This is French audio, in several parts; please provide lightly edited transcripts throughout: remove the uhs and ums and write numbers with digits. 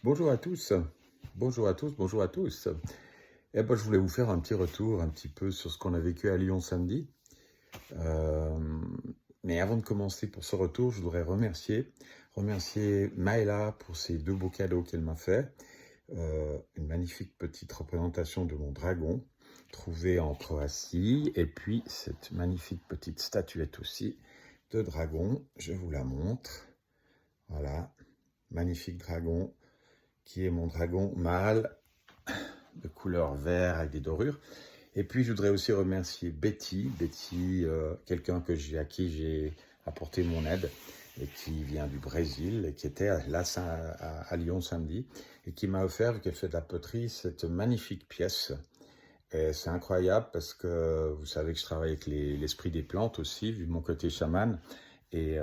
Bonjour à tous, bonjour à tous, bonjour à tous. Eh ben, je voulais vous faire un petit retour un petit peu sur ce qu'on a vécu à Lyon samedi. Euh, mais avant de commencer pour ce retour, je voudrais remercier Maëla pour ces deux beaux cadeaux qu'elle m'a fait. Une magnifique petite représentation de mon dragon trouvé en Croatie et puis cette magnifique petite statuette aussi de dragon. Je vous la montre. Voilà, magnifique dragon qui est mon dragon mâle de couleur vert avec des dorures. Et puis je voudrais aussi remercier Betty, quelqu'un à qui j'ai apporté mon aide et qui vient du Brésil et qui était là à Lyon samedi et qui m'a offert, vu qu'elle fait de la poterie, cette magnifique pièce. Et c'est incroyable parce que vous savez que je travaille avec l'esprit des plantes aussi, vu mon côté chaman. Et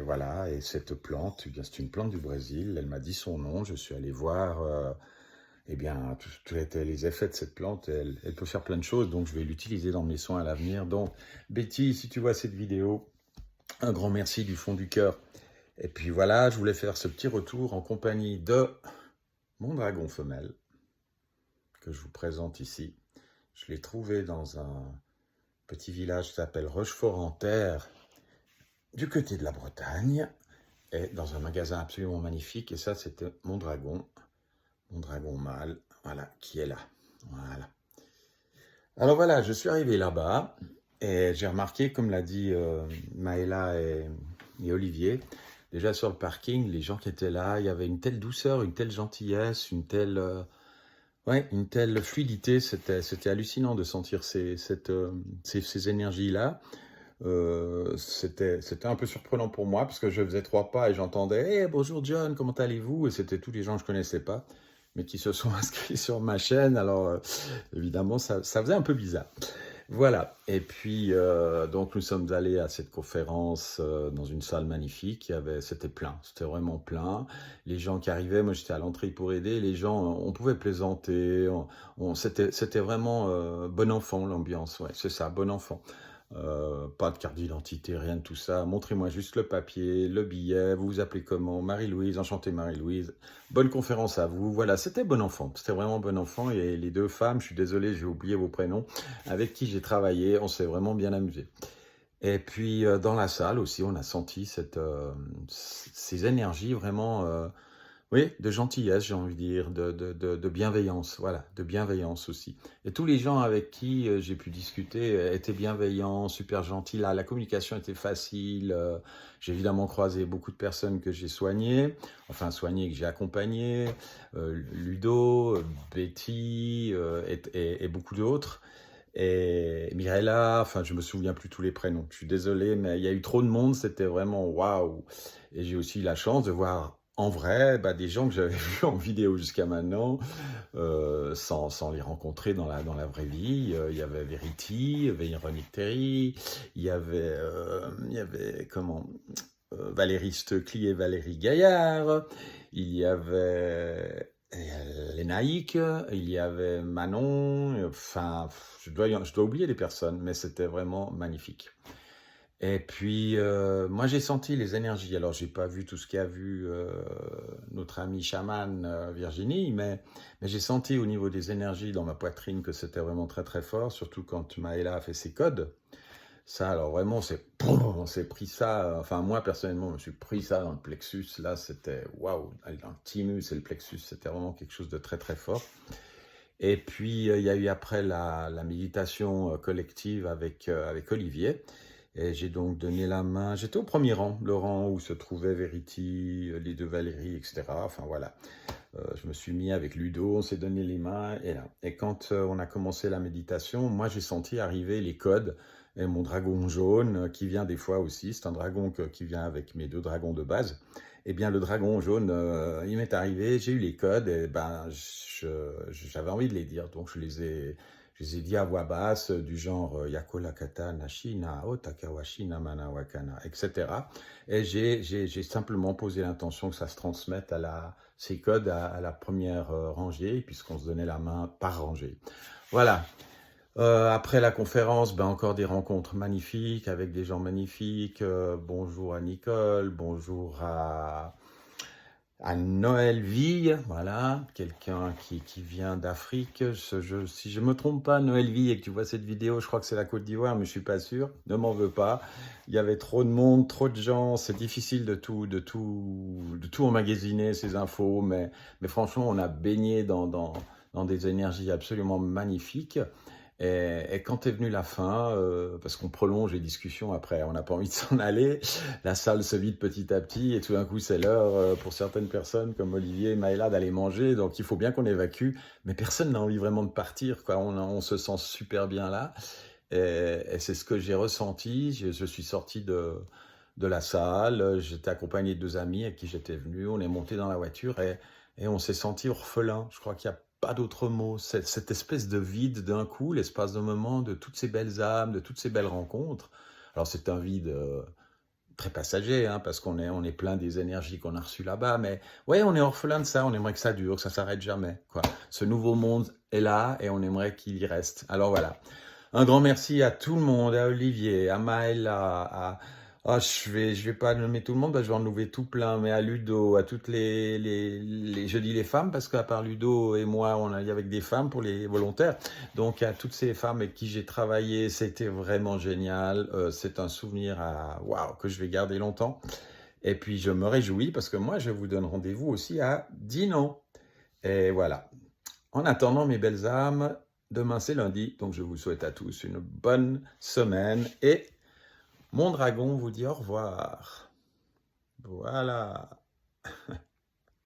voilà, et cette plante, eh bien, c'est une plante du Brésil. Elle m'a dit son nom, je suis allé voir eh bien, tous les effets de cette plante, elle peut faire plein de choses, donc je vais l'utiliser dans mes soins à l'avenir. Donc, Betty, si tu vois cette vidéo, un grand merci du fond du cœur. Et puis voilà, je voulais faire ce petit retour en compagnie de mon dragon femelle, que je vous présente ici. Je l'ai trouvé dans un petit village qui s'appelle Rochefort-en-Terre, du côté de la Bretagne, et dans un magasin absolument magnifique. Et ça, c'était mon dragon mâle, voilà, qui est là. Voilà. Alors voilà, je suis arrivé là-bas et j'ai remarqué, comme l'a dit Maëla et Olivier, déjà sur le parking, les gens qui étaient là, il y avait une telle douceur, une telle gentillesse, une telle fluidité. C'était hallucinant de sentir ces énergies-là. C'était un peu surprenant pour moi parce que je faisais 3 pas et j'entendais hey, bonjour John, comment allez-vous? Et c'était tous les gens que je connaissais pas, mais qui se sont inscrits sur ma chaîne. Alors évidemment, ça faisait un peu bizarre. Voilà. Et puis donc nous sommes allés à cette conférence dans une salle magnifique. C'était plein, c'était vraiment plein. Les gens qui arrivaient, moi j'étais à l'entrée pour aider. Les gens, on pouvait plaisanter. C'était vraiment bon enfant l'ambiance. Ouais, c'est ça, bon enfant. Pas de carte d'identité, rien de tout ça. Montrez-moi juste le papier, le billet. Vous vous appelez comment? Marie-Louise, enchantée Marie-Louise. Bonne conférence à vous. Voilà, c'était bon enfant. C'était vraiment bon enfant. Et les deux femmes, je suis désolé, j'ai oublié vos prénoms, avec qui j'ai travaillé, on s'est vraiment bien amusé. Et puis dans la salle aussi, on a senti ces énergies vraiment oui, de gentillesse, j'ai envie de dire, de bienveillance, voilà, de bienveillance aussi. Et tous les gens avec qui j'ai pu discuter étaient bienveillants, super gentils. Là, la communication était facile. J'ai évidemment croisé beaucoup de personnes que j'ai soignées, que j'ai accompagnées, Ludo, Betty et beaucoup d'autres. Et Mirella, enfin, je me souviens plus tous les prénoms. Je suis désolé, mais il y a eu trop de monde, c'était vraiment waouh. Et j'ai aussi eu la chance de voir en vrai des gens que j'avais vus en vidéo jusqu'à maintenant, sans les rencontrer dans la vraie vie. Il y avait Verity, Véronique Terry, il y avait comment Valérie Stecli et Valérie Gaillard, il y avait Lénaïque, il y avait Manon, enfin, je dois oublier des personnes, mais c'était vraiment magnifique. Et puis, moi, j'ai senti les énergies. Alors, j'ai pas vu tout ce qu'a vu notre amie chamane Virginie, mais j'ai senti au niveau des énergies dans ma poitrine que c'était vraiment très, très fort, surtout quand Maëla a fait ses codes. Ça, alors vraiment, on s'est pris ça. Enfin, moi, personnellement, je me suis pris ça dans le plexus. Là, c'était waouh, dans le thymus et le plexus, c'était vraiment quelque chose de très, très fort. Et puis, il y a eu après la méditation collective avec Olivier. Et j'ai donc donné la main. J'étais au premier rang, le rang où se trouvaient Verity, les deux Valérie, etc. Enfin voilà. Je me suis mis avec Ludo, on s'est donné les mains. Et quand on a commencé la méditation, moi j'ai senti arriver les codes. Et mon dragon jaune, qui vient des fois aussi, c'est un dragon qui vient avec mes deux dragons de base. Eh bien, le dragon jaune, il m'est arrivé, j'ai eu les codes, et j'avais envie de les dire, donc je les ai dit à voix basse, du genre Yakola Kata Nashina Otakawashi Namana Wakana, etc. Et j'ai simplement posé l'intention que ça se transmette ces codes à la première rangée, puisqu'on se donnait la main par rangée. Voilà. Après la conférence, encore des rencontres magnifiques avec des gens magnifiques. Bonjour à Nicole, bonjour à Noël Ville, voilà, quelqu'un qui vient d'Afrique. Si je me trompe pas, Noël Ville, et que tu vois cette vidéo, je crois que c'est la Côte d'Ivoire, mais je suis pas sûr. Ne m'en veux pas. Il y avait trop de monde, trop de gens. C'est difficile de tout emmagasiner ces infos, mais franchement, on a baigné dans des énergies absolument magnifiques. Et quand est venue la fin, parce qu'on prolonge les discussions après, on n'a pas envie de s'en aller, la salle se vide petit à petit et tout d'un coup c'est l'heure pour certaines personnes comme Olivier et Maëla d'aller manger, donc il faut bien qu'on évacue, mais personne n'a envie vraiment de partir, quoi. On se sent super bien là et c'est ce que j'ai ressenti. Je suis sorti de la salle, j'étais accompagné de 2 amis à qui j'étais venu, on est monté dans la voiture et on s'est senti orphelin. Je crois qu'il n'y a pas d'autre mot. Cette espèce de vide d'un coup, l'espace de moment de toutes ces belles âmes, de toutes ces belles rencontres. Alors c'est un vide très passager, hein, parce on est plein des énergies qu'on a reçues là-bas, mais ouais, on est orphelin de ça, on aimerait que ça dure, que ça s'arrête jamais, quoi. Ce nouveau monde est là et on aimerait qu'il y reste. Alors voilà. Un grand merci à tout le monde, à Olivier, à Maëla, je vais pas nommer tout le monde, parce que je vais en nommer tout plein, mais à Ludo, à toutes je dis les femmes, parce qu'à part Ludo et moi, on est avec des femmes pour les volontaires. Donc, à toutes ces femmes avec qui j'ai travaillé, c'était vraiment génial. C'est un souvenir waouh, que je vais garder longtemps. Et puis, je me réjouis parce que moi, je vous donne rendez-vous aussi à Dinan. Et voilà. En attendant, mes belles âmes, demain c'est lundi, donc je vous souhaite à tous une bonne semaine et mon dragon vous dit au revoir. Voilà.